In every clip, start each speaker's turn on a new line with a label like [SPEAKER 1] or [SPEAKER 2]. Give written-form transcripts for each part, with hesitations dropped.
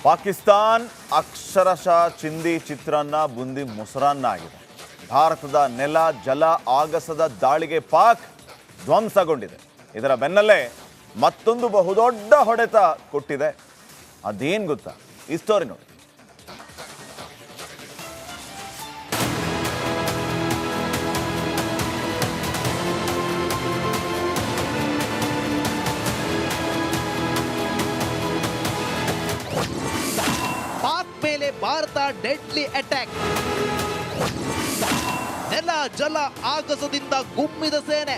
[SPEAKER 1] ಪಾಕಿಸ್ತಾನ್ ಅಕ್ಷರಶಃ ಚಿಂದಿ ಚಿತ್ರಾನ್ನ ಬುಂದಿ ಮೊಸರನ್ನ ಆಗಿದೆ. ಭಾರತದ ನೆಲ ಜಲ ಆಗಸದ ದಾಳಿಗೆ ಪಾಕ್ ಧ್ವಂಸಗೊಂಡಿದೆ. ಇದರ ಬೆನ್ನಲ್ಲೇ ಮತ್ತೊಂದು ಬಹುದೊಡ್ಡ ಹೊಡೆತ ಕೊಟ್ಟಿದೆ. ಅದೇನು ಗೊತ್ತಾ? ಈ ಸ್ಟೋರಿ ನೋಡಿ.
[SPEAKER 2] ಮೇಲೆ ಭಾರತ ಡೆಡ್ಲಿ ಅಟ್ಯಾಕ್. ನೆಲ ಜಲ ಆಗಸದಿಂದ ಗುಮ್ಮಿದ ಸೇನೆ.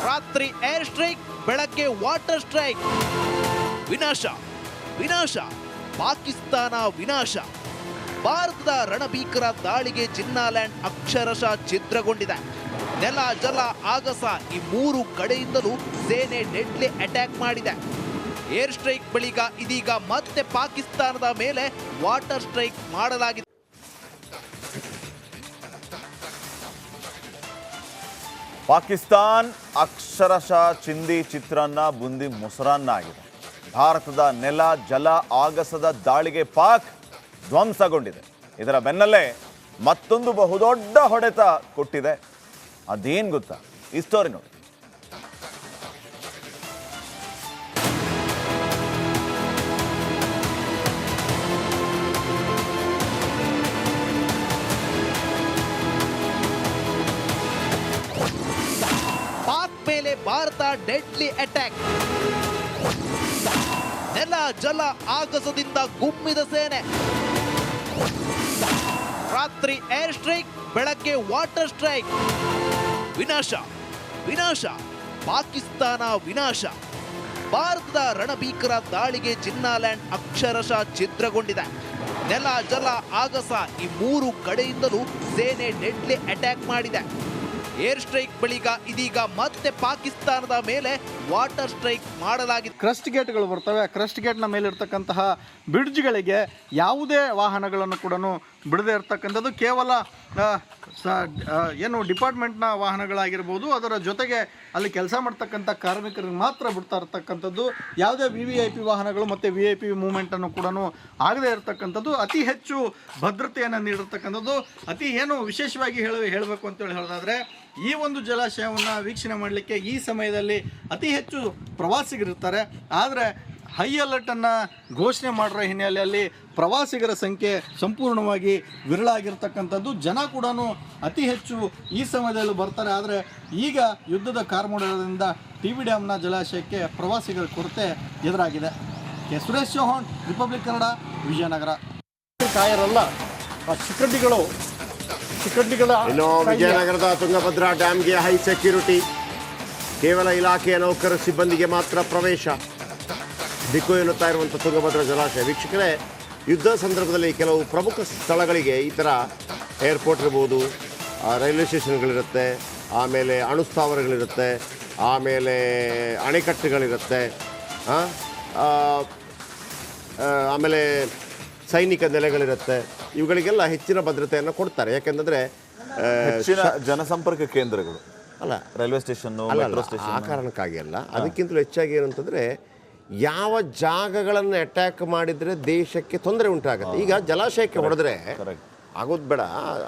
[SPEAKER 2] ರಾತ್ರಿ ಏರ್ ಸ್ಟ್ರೈಕ್, ಬೆಳಗ್ಗೆ ವಾಟರ್ ಸ್ಟ್ರೈಕ್. ವಿನಾಶ ವಿನಾಶ, ಪಾಕಿಸ್ತಾನ ವಿನಾಶ. ಭಾರತದ ರಣಭೀಕರ ದಾಳಿಗೆ ಜಿನ್ನಾಲ್ಯಾಂಡ್ ಅಕ್ಷರಶಃ ಛಿದ್ರಗೊಂಡಿದೆ. ನೆಲ ಜಲ ಆಗಸ ಈ ಮೂರು ಕಡೆಯಿಂದಲೂ ಸೇನೆ ಡೆಡ್ಲಿ ಅಟ್ಯಾಕ್ ಮಾಡಿದೆ. ಏರ್ ಸ್ಟ್ರೈಕ್ ಬಳಿಕ ಇದೀಗ ಮತ್ತೆ ಪಾಕಿಸ್ತಾನದ ಮೇಲೆ ವಾಟರ್ ಸ್ಟ್ರೈಕ್ ಮಾಡಲಾಗಿದೆ.
[SPEAKER 1] ಪಾಕಿಸ್ತಾನ್ ಅಕ್ಷರಶಃ ಚಿಂದಿ ಚಿತ್ರಾನ್ನ ಬುಂದಿ ಮೊಸರನ್ನ ಆಗಿದೆ. ಭಾರತದ ನೆಲ ಜಲ ಆಗಸದ ದಾಳಿಗೆ ಪಾಕ್ ಧ್ವಂಸಗೊಂಡಿದೆ. ಇದರ ಬೆನ್ನಲ್ಲೇ ಮತ್ತೊಂದು ಬಹುದೊಡ್ಡ ಹೊಡೆತ ಕೊಟ್ಟಿದೆ. ಅದೇನು ಗೊತ್ತಾ? ಈ ಸ್ಟೋರಿ ನೋಡಿ.
[SPEAKER 2] ಮೇಲೆ ಭಾರತ ಡೆಡ್ಲಿ ಅಟ್ಯಾಕ್. ನೆಲ ಜಲ ಆಗಸದಿಂದ ಗುಮ್ಮಿದ ಸೇನೆ. ರಾತ್ರಿ ಏರ್ ಸ್ಟ್ರೈಕ್, ಬೆಳಗ್ಗೆ ವಾಟರ್ ಸ್ಟ್ರೈಕ್. ವಿನಾಶ ವಿನಾಶ, ಪಾಕಿಸ್ತಾನ ವಿನಾಶ. ಭಾರತದ ರಣಭೀಕರ ದಾಳಿಗೆ ಜಿನ್ನಾಲ್ಯಾಂಡ್ ಅಕ್ಷರಶಃ ಛಿದ್ರಗೊಂಡಿದೆ. ನೆಲ ಜಲ ಆಗಸ ಈ ಮೂರು ಕಡೆಯಿಂದಲೂ ಸೇನೆ ಡೆಡ್ಲಿ ಅಟ್ಯಾಕ್ ಮಾಡಿದೆ. ಏರ್ ಸ್ಟ್ರೈಕ್ ಬಳಿಕ ಇದೀಗ ಮತ್ತೆ ಪಾಕಿಸ್ತಾನದ ಮೇಲೆ ವಾಟರ್ ಸ್ಟ್ರೈಕ್ ಮಾಡಲಾಗಿದೆ.
[SPEAKER 3] ಕ್ರಸ್ಟ್ ಗೇಟ್ಗಳು ಬರ್ತವೆ. ಕ್ರಸ್ಟ್ ಗೇಟ್ನ ಮೇಲೆ ಇರ್ತಕ್ಕಂತಹ ಬ್ರಿಡ್ಜ್ಗಳಿಗೆ ಯಾವುದೇ ವಾಹನಗಳನ್ನು ಕೂಡ ಬಿಡದೇ ಇರ್ತಕ್ಕಂಥದ್ದು. ಕೇವಲ ಏನು ಡಿಪಾರ್ಟ್ಮೆಂಟ್ನ ವಾಹನಗಳಾಗಿರ್ಬೋದು, ಅದರ ಜೊತೆಗೆ ಅಲ್ಲಿ ಕೆಲಸ ಮಾಡ್ತಕ್ಕಂಥ ಕಾರ್ಮಿಕರಿಗೆ ಮಾತ್ರ ಬಿಡ್ತಾ ಇರ್ತಕ್ಕಂಥದ್ದು. ಯಾವುದೇ VVIP ವಾಹನಗಳು ಮತ್ತು VIP ಮೂವ್ಮೆಂಟನ್ನು ಕೂಡ ಆಗದೇ ಇರತಕ್ಕಂಥದ್ದು. ಅತಿ ಹೆಚ್ಚು ಭದ್ರತೆಯನ್ನು ನೀಡಿರ್ತಕ್ಕಂಥದ್ದು. ಅತಿ ಏನು ವಿಶೇಷವಾಗಿ ಹೇಳಬೇಕು ಅಂತೇಳಿ ಹೇಳೋದಾದರೆ, ಈ ಒಂದು ಜಲಾಶಯವನ್ನು ವೀಕ್ಷಣೆ ಮಾಡಲಿಕ್ಕೆ ಈ ಸಮಯದಲ್ಲಿ ಅತಿ ಹೆಚ್ಚು ಪ್ರವಾಸಿಗರಿರ್ತಾರೆ. ಆದರೆ ಹೈ ಅಲರ್ಟನ್ನು ಘೋಷಣೆ ಮಾಡಿರೋ ಹಿನ್ನೆಲೆಯಲ್ಲಿ ಪ್ರವಾಸಿಗರ ಸಂಖ್ಯೆ ಸಂಪೂರ್ಣವಾಗಿ ವಿರಳಾಗಿರ್ತಕ್ಕಂಥದ್ದು. ಜನ ಕೂಡ ಅತಿ ಹೆಚ್ಚು ಈ ಸಮಯದಲ್ಲಿ ಬರ್ತಾರೆ. ಆದರೆ ಈಗ ಯುದ್ಧದ ಕಾರ್ಮೋಡದಿಂದ TB ಡ್ಯಾಮ್ನ ಜಲಾಶಯಕ್ಕೆ ಪ್ರವಾಸಿಗರ ಕೊರತೆ ಎದುರಾಗಿದೆ. ಸುರೇಶ್ ಚೌಹಾಣ್, ರಿಪಬ್ಲಿಕ್ ಕನ್ನಡ, ವಿಜಯನಗರ.
[SPEAKER 4] ಕಾಯರಲ್ಲ ಚಿಕ್ಕಡ್ಡಿಗಳು
[SPEAKER 5] ಇನ್ನು ವಿಜಯನಗರದ ತುಂಗಭದ್ರಾ ಡ್ಯಾಮ್ಗೆ ಹೈ ಸೆಕ್ಯೂರಿಟಿ. ಕೇವಲ ಇಲಾಖೆಯ ನೌಕರ ಸಿಬ್ಬಂದಿಗೆ ಮಾತ್ರ ಪ್ರವೇಶ. ದಿಕ್ಕು ಎನ್ನುತ್ತಾ ಇರುವಂಥ ತುಂಗಭದ್ರಾ ಜಲಾಶಯ. ವೀಕ್ಷಕರೇ, ಯುದ್ಧ ಸಂದರ್ಭದಲ್ಲಿ ಕೆಲವು ಪ್ರಮುಖ ಸ್ಥಳಗಳಿಗೆ ಈ ಥರ ಏರ್ಪೋರ್ಟ್ ಇರ್ಬೋದು, ರೈಲ್ವೆ ಸ್ಟೇಷನ್ಗಳಿರುತ್ತೆ, ಆಮೇಲೆ ಅಣುಸ್ಥಾವರಗಳಿರುತ್ತೆ, ಆಮೇಲೆ ಅಣೆಕಟ್ಟುಗಳಿರುತ್ತೆ, ಆಮೇಲೆ ಸೈನಿಕ ನೆಲೆಗಳಿರುತ್ತೆ. ಇವುಗಳಿಗೆಲ್ಲ ಹೆಚ್ಚಿನ ಭದ್ರತೆಯನ್ನು ಕೊಡ್ತಾರೆ. ಯಾಕೆಂದರೆ
[SPEAKER 1] ಹೆಚ್ಚಿನ ಜನಸಂಪರ್ಕ ಕೇಂದ್ರಗಳು
[SPEAKER 5] ಅಲ್ಲ,
[SPEAKER 1] ರೈಲ್ವೆ ಸ್ಟೇಷನ್, ಮೆಟ್ರೋ ಸ್ಟೇಷನ್.
[SPEAKER 5] ಆ ಕಾರಣಕ್ಕಾಗಿ ಅಲ್ಲ, ಅದಕ್ಕಿಂತಲೂ ಹೆಚ್ಚಾಗಿ ಏನಂತಂದರೆ ಯಾವ ಜಾಗಗಳನ್ನು ಅಟ್ಯಾಕ್ ಮಾಡಿದರೆ ದೇಶಕ್ಕೆ ತೊಂದರೆ ಉಂಟಾಗುತ್ತೆ. ಈಗ ಜಲಾಶಯಕ್ಕೆ ಹೊಡೆದ್ರೆ ಆಗೋದು ಬೇಡ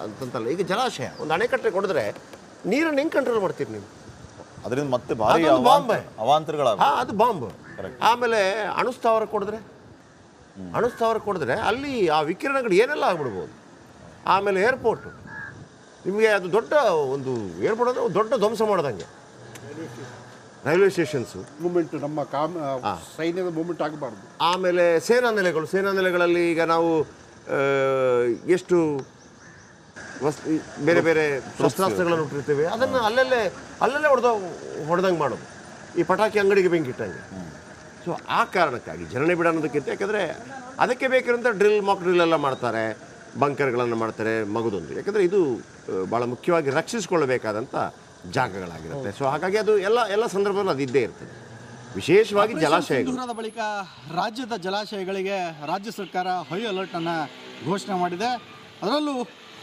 [SPEAKER 5] ಅಂತಂತಲ್ಲ. ಈಗ ಜಲಾಶಯ ಒಂದು ಅಣೆಕಟ್ಟೆ ಹೊಡೆದ್ರೆ ನೀರನ್ನು ಹೆಂಗೆ ಕಂಟ್ರೋಲ್ ಮಾಡ್ತೀರಿ ನೀವು?
[SPEAKER 1] ಅದರಿಂದ ಮತ್ತೆ ಭಾರಿ ಅವಾಂತರಗಳ.
[SPEAKER 5] ಅದು ಬಾಂಬ್. ಆಮೇಲೆ ಅಣುಸ್ಥಾವರ ಕೊಡಿದ್ರೆ ಅಲ್ಲಿ ಆ ವಿಕಿರಣಗಳು ಏನೆಲ್ಲ ಆಗ್ಬಿಡ್ಬೋದು. ಆಮೇಲೆ ಏರ್ಪೋರ್ಟು, ನಿಮಗೆ ಅದು ದೊಡ್ಡ ಒಂದು ಏರ್ಪೋರ್ಟ್ ಅಂದರೆ ದೊಡ್ಡ ಧ್ವಂಸ ಮಾಡೋದಂಗೆ. ರೈಲ್ವೆ ಸ್ಟೇಷನ್ಸು
[SPEAKER 4] ಮೂಮೆಂಟ್, ನಮ್ಮ ಸೈನ್ಯದ ಮೂಮೆಂಟ್ ಆಗಬಾರ್ದು. ಆಮೇಲೆ
[SPEAKER 5] ಸೇನಾ ನೆಲೆಗಳಲ್ಲಿ ಈಗ ನಾವು ಎಷ್ಟು ಬೇರೆ ಬೇರೆ ಶಸ್ತ್ರಾಸ್ತ್ರಗಳನ್ನು ಇಟ್ಟಿರ್ತೀವಿ, ಅದನ್ನು ಅಲ್ಲಲ್ಲೇ ಹೊಡೆದಂಗೆ ಮಾಡೋದು. ಈ ಪಟಾಕಿ ಅಂಗಡಿಗೆ ಬೆಂಕಿ ಇಟ್ಟಂಗೆ. ಸೊ ಆ ಕಾರಣಕ್ಕಾಗಿ ಜನನೇ ಬಿಡ ಅನ್ನೋದಕ್ಕಿಂತ, ಯಾಕಂದರೆ ಅದಕ್ಕೆ ಬೇಕಿರೋಂಥ ಮಾಕ್ ಡ್ರಿಲ್ ಎಲ್ಲ ಮಾಡ್ತಾರೆ, ಬಂಕರ್ಗಳನ್ನು ಮಾಡ್ತಾರೆ ಮಗದೊಂದು. ಯಾಕಂದರೆ ಇದು ಭಾಳ ಮುಖ್ಯವಾಗಿ ರಕ್ಷಿಸಿಕೊಳ್ಳಬೇಕಾದಂಥ ಜಾಗಗಳಾಗಿರುತ್ತೆ. ಸೊ ಹಾಗಾಗಿ ಅದು ಎಲ್ಲ ಸಂದರ್ಭದಲ್ಲೂ ಅದು ಇದ್ದೇ ಇರ್ತದೆ. ವಿಶೇಷವಾಗಿ ಜಲಾಶಯಗಳ
[SPEAKER 3] ಬಳಿಕ ರಾಜ್ಯದ ಜಲಾಶಯಗಳಿಗೆ ರಾಜ್ಯ ಸರ್ಕಾರ ಹೈ ಅಲರ್ಟನ್ನು ಘೋಷಣೆ ಮಾಡಿದೆ. ಅದರಲ್ಲೂ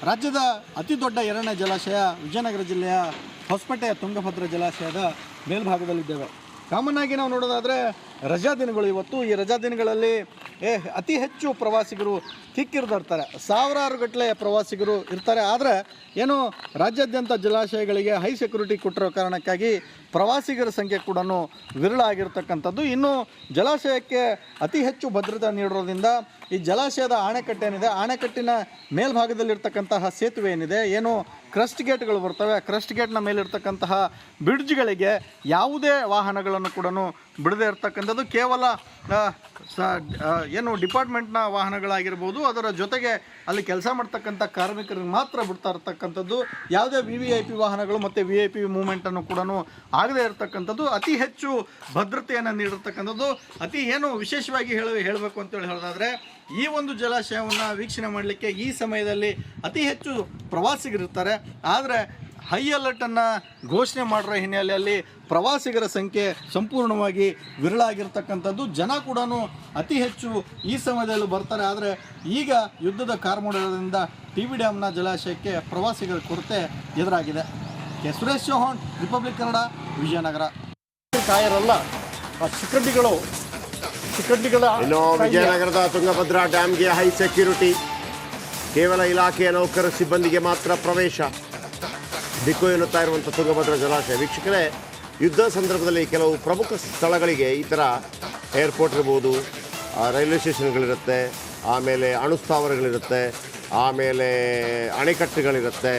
[SPEAKER 3] ರಾಜ್ಯದ ಅತಿ ದೊಡ್ಡ ಎರಡನೇ ಜಲಾಶಯ ವಿಜಯನಗರ ಜಿಲ್ಲೆಯ ಹೊಸಪೇಟೆಯ ತುಂಗಭದ್ರಾ ಜಲಾಶಯದ ಮೇಲ್ಭಾಗದಲ್ಲಿದ್ದೇವೆ. ಕಾಮನ್ ಆಗಿ ನಾವು ನೋಡೋದಾದರೆ ರಜಾ ದಿನಗಳು ಇವತ್ತು. ಈ ರಜಾ ದಿನಗಳಲ್ಲಿ ಅತಿ ಹೆಚ್ಚು ಪ್ರವಾಸಿಗರು ಕಿಕ್ಕಿರಿದಿರ್ತಾರೆ, ಸಾವಿರಾರು ಗಟ್ಟಲೆ ಪ್ರವಾಸಿಗರು ಇರ್ತಾರೆ. ಆದರೆ ಏನು ರಾಜ್ಯಾದ್ಯಂತ ಜಲಾಶಯಗಳಿಗೆ ಹೈ ಸೆಕ್ಯೂರಿಟಿ ಕೊಟ್ಟಿರೋ ಕಾರಣಕ್ಕಾಗಿ ಪ್ರವಾಸಿಗರ ಸಂಖ್ಯೆ ಕೂಡ ವಿರಳ ಆಗಿರ್ತಕ್ಕಂಥದ್ದು. ಇನ್ನು ಜಲಾಶಯಕ್ಕೆ ಅತಿ ಹೆಚ್ಚು ಭದ್ರತೆ ನೀಡಿರೋದ್ರಿಂದ ಈ ಜಲಾಶಯದ ಅಣೆಕಟ್ಟು ಏನಿದೆ, ಅಣೆಕಟ್ಟಿನ ಮೇಲ್ಭಾಗದಲ್ಲಿರ್ತಕ್ಕಂತಹ ಸೇತುವೆ ಏನಿದೆ, ಏನು ಕ್ರಸ್ಟ್ ಗೇಟ್ಗಳು ಬರ್ತವೆ, ಕ್ರಸ್ಟ್ ಗೇಟ್ನ ಮೇಲಿರ್ತಕ್ಕಂತಹ ಬ್ರಿಡ್ಜ್ಗಳಿಗೆ ಯಾವುದೇ ವಾಹನಗಳನ್ನು ಕೂಡ ಬಿಡದೇ ಇರ್ತಕ್ಕಂಥದ್ದು. ಕೇವಲ ಏನು ಡಿಪಾರ್ಟ್ಮೆಂಟ್ನ ವಾಹನಗಳಾಗಿರ್ಬೋದು, ಅದರ ಜೊತೆಗೆ ಅಲ್ಲಿ ಕೆಲಸ ಮಾಡ್ತಕ್ಕಂಥ ಕಾರ್ಮಿಕರಿಗೆ ಮಾತ್ರ ಬಿಡ್ತಾ ಇರ್ತಕ್ಕಂಥದ್ದು. ಯಾವುದೇ VVIP ವಾಹನಗಳು ಮತ್ತು VIP ಮೂವ್ಮೆಂಟನ್ನು ಕೂಡ ಆಗದೇ ಇರತಕ್ಕಂಥದ್ದು. ಅತಿ ಹೆಚ್ಚು ಭದ್ರತೆಯನ್ನು ನೀಡಿರ್ತಕ್ಕಂಥದ್ದು. ಅತಿ ಏನು ವಿಶೇಷವಾಗಿ ಹೇಳಬೇಕು ಅಂತೇಳಿ ಹೇಳೋದಾದರೆ, ಈ ಒಂದು ಜಲಾಶಯವನ್ನು ವೀಕ್ಷಣೆ ಮಾಡಲಿಕ್ಕೆ ಈ ಸಮಯದಲ್ಲಿ ಅತಿ ಹೆಚ್ಚು ಪ್ರವಾಸಿಗರಿರ್ತಾರೆ. ಆದರೆ ಹೈ ಅಲರ್ಟನ್ನು ಘೋಷಣೆ ಮಾಡಿರೋ ಹಿನ್ನೆಲೆಯಲ್ಲಿ ಪ್ರವಾಸಿಗರ ಸಂಖ್ಯೆ ಸಂಪೂರ್ಣವಾಗಿ ವಿರಳ ಆಗಿರ್ತಕ್ಕಂಥದ್ದು. ಜನ ಕೂಡ ಅತಿ ಹೆಚ್ಚು ಈ ಸಮಯದಲ್ಲಿ ಬರ್ತಾರೆ. ಆದರೆ ಈಗ ಯುದ್ಧದ ಕಾರ್ಮೋಡದಿಂದ TB ಡ್ಯಾಮ್ನ ಜಲಾಶಯಕ್ಕೆ ಪ್ರವಾಸಿಗರ ಕೊರತೆ ಎದುರಾಗಿದೆ. ಸುರೇಶ್ ಚೌಹಾಣ್, ರಿಪಬ್ಲಿಕ್ ಕನ್ನಡ, ವಿಜಯನಗರ.
[SPEAKER 4] ಕಾಯರಲ್ಲ ಆ ಶಿಖಂಡಿಗಳ
[SPEAKER 5] ಇನ್ನು ವಿಜಯನಗರದ ತುಂಗಭದ್ರಾ ಡ್ಯಾಮ್ಗೆ ಹೈ ಸೆಕ್ಯೂರಿಟಿ, ಕೇವಲ ಇಲಾಖೆಯ ನೌಕರ ಸಿಬ್ಬಂದಿಗೆ ಮಾತ್ರ ಪ್ರವೇಶ. ದಿಕ್ಕು ಎನ್ನುತ್ತಾ ಇರುವಂಥ ತುಂಗಭದ್ರಾ ಜಲಾಶಯ ವೀಕ್ಷಕರೇ, ಯುದ್ಧ ಸಂದರ್ಭದಲ್ಲಿ ಕೆಲವು ಪ್ರಮುಖ ಸ್ಥಳಗಳಿಗೆ ಈ ಥರ ಏರ್ಪೋರ್ಟ್ ಇರ್ಬೋದು, ರೈಲ್ವೆ ಸ್ಟೇಷನ್ಗಳಿರುತ್ತೆ, ಆಮೇಲೆ ಅಣುಸ್ಥಾವರಗಳಿರುತ್ತೆ, ಆಮೇಲೆ ಅಣೆಕಟ್ಟುಗಳಿರುತ್ತೆ,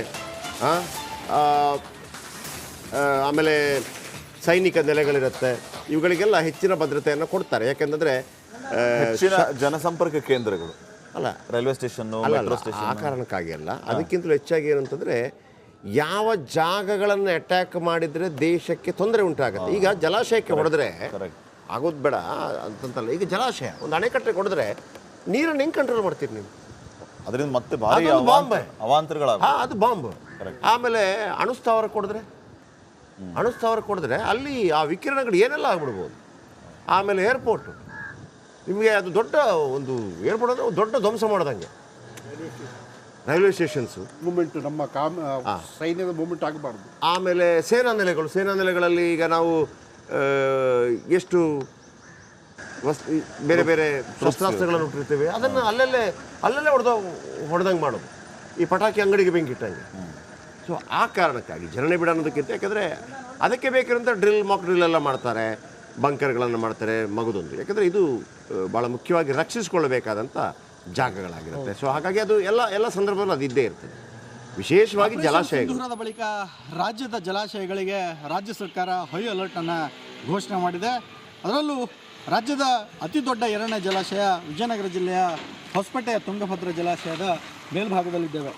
[SPEAKER 5] ಆಮೇಲೆ ಸೈನಿಕ ನೆಲೆಗಳಿರುತ್ತೆ. ಇವುಗಳಿಗೆಲ್ಲ ಹೆಚ್ಚಿನ ಭದ್ರತೆಯನ್ನು ಕೊಡ್ತಾರೆ. ಯಾಕೆಂದರೆ
[SPEAKER 1] ಹೆಚ್ಚಿನ ಜನಸಂಪರ್ಕ ಕೇಂದ್ರಗಳು
[SPEAKER 5] ಅಲ್ಲ,
[SPEAKER 1] ರೈಲ್ವೆ ಸ್ಟೇಷನ್, ಮೆಟ್ರೋ ಸ್ಟೇಷನ್.
[SPEAKER 5] ಆ ಕಾರಣಕ್ಕಾಗಿ ಅಲ್ಲ, ಅದಕ್ಕಿಂತಲೂ ಹೆಚ್ಚಾಗಿ ಏನಂತಂದರೆ ಯಾವ ಜಾಗಗಳನ್ನು ಅಟ್ಯಾಕ್ ಮಾಡಿದರೆ ದೇಶಕ್ಕೆ ತೊಂದರೆ ಉಂಟಾಗುತ್ತೆ. ಈಗ ಜಲಾಶಯಕ್ಕೆ ಹೊಡೆದ್ರೆ ಆಗೋದು ಬೇಡ ಅಂತಂತಲ್ಲ, ಈಗ ಜಲಾಶಯ ಒಂದು ಅಣೆಕಟ್ಟೆ ಹೊಡೆದ್ರೆ ನೀರನ್ನು ಹೆಂಗೆ ಕಂಟ್ರೋಲ್ ಮಾಡ್ತೀರಿ ನೀವು?
[SPEAKER 1] ಅದರಿಂದ ಮತ್ತೆ ಭಾರಿ ಅವಾಂತರಗಳಾಗ,
[SPEAKER 5] ಅದು ಬಾಂಬ್. ಆಮೇಲೆ ಅಣುಸ್ಥಾವರ ಕೊಡಿದ್ರೆ ಅಲ್ಲಿ ಆ ವಿಕಿರಣಗಳು ಏನೆಲ್ಲ ಆಗ್ಬಿಡ್ಬೋದು. ಆಮೇಲೆ ಏರ್ಪೋರ್ಟು, ನಿಮಗೆ ಅದು ದೊಡ್ಡ ಒಂದು ಏರ್ಪೋರ್ಟ್ ಅಂದರೆ ದೊಡ್ಡ ಧ್ವಂಸ ಮಾಡೋದಂಗೆ. ರೈಲ್ವೆ ಸ್ಟೇಷನ್ಸು
[SPEAKER 4] ಮೂಮೆಂಟ್, ನಮ್ಮ ಸೈನ್ಯದ ಮೂಮೆಂಟ್ ಆಗಬಾರ್ದು.
[SPEAKER 5] ಆಮೇಲೆ ಸೇನಾ ನೆಲೆಗಳಲ್ಲಿ ಈಗ ನಾವು ಎಷ್ಟು ಬೇರೆ ಬೇರೆ ಶಸ್ತ್ರಾಸ್ತ್ರಗಳನ್ನು ಇಟ್ಟಿರ್ತೀವಿ, ಅದನ್ನು ಅಲ್ಲಲ್ಲೇ ಹೊಡೆದಂಗೆ ಮಾಡೋದು, ಈ ಪಟಾಕಿ ಅಂಗಡಿಗೆ ಬೆಂಕಿ ಇಟ್ಟಂಗೆ. ಸೊ ಆ ಕಾರಣಕ್ಕಾಗಿ ಜನನೇ ಬಿಡ ಅನ್ನೋದಕ್ಕಿಂತ, ಯಾಕಂದರೆ ಅದಕ್ಕೆ ಬೇಕಿರೋಂಥ ಮಾಕ್ ಡ್ರಿಲ್ ಎಲ್ಲ ಮಾಡ್ತಾರೆ, ಬಂಕರ್ಗಳನ್ನು ಮಾಡ್ತಾರೆ ಮಗದೊಂದು. ಯಾಕಂದರೆ ಇದು ಭಾಳ ಮುಖ್ಯವಾಗಿ ರಕ್ಷಿಸಿಕೊಳ್ಳಬೇಕಾದಂಥ ಜಾಗಗಳಾಗಿರುತ್ತೆ. ಸೊ ಹಾಗಾಗಿ ಅದು ಎಲ್ಲ ಸಂದರ್ಭದಲ್ಲೂ ಅದು ಇದ್ದೇ ಇರ್ತದೆ, ವಿಶೇಷವಾಗಿ ಜಲಾಶಯಗಳು.
[SPEAKER 3] ಬಳಿಕ ರಾಜ್ಯದ ಜಲಾಶಯಗಳಿಗೆ ರಾಜ್ಯ ಸರ್ಕಾರ ಹೈ ಅಲರ್ಟನ್ನು ಘೋಷಣೆ ಮಾಡಿದೆ. ಅದರಲ್ಲೂ ರಾಜ್ಯದ ಅತಿ ದೊಡ್ಡ 2ನೇ ಜಲಾಶಯ ವಿಜಯನಗರ ಜಿಲ್ಲೆಯ ಹೊಸಪೇಟೆಯ ತುಂಗಭದ್ರಾ ಜಲಾಶಯದ ಮೇಲ್ಭಾಗದಲ್ಲಿದ್ದೇವೆ.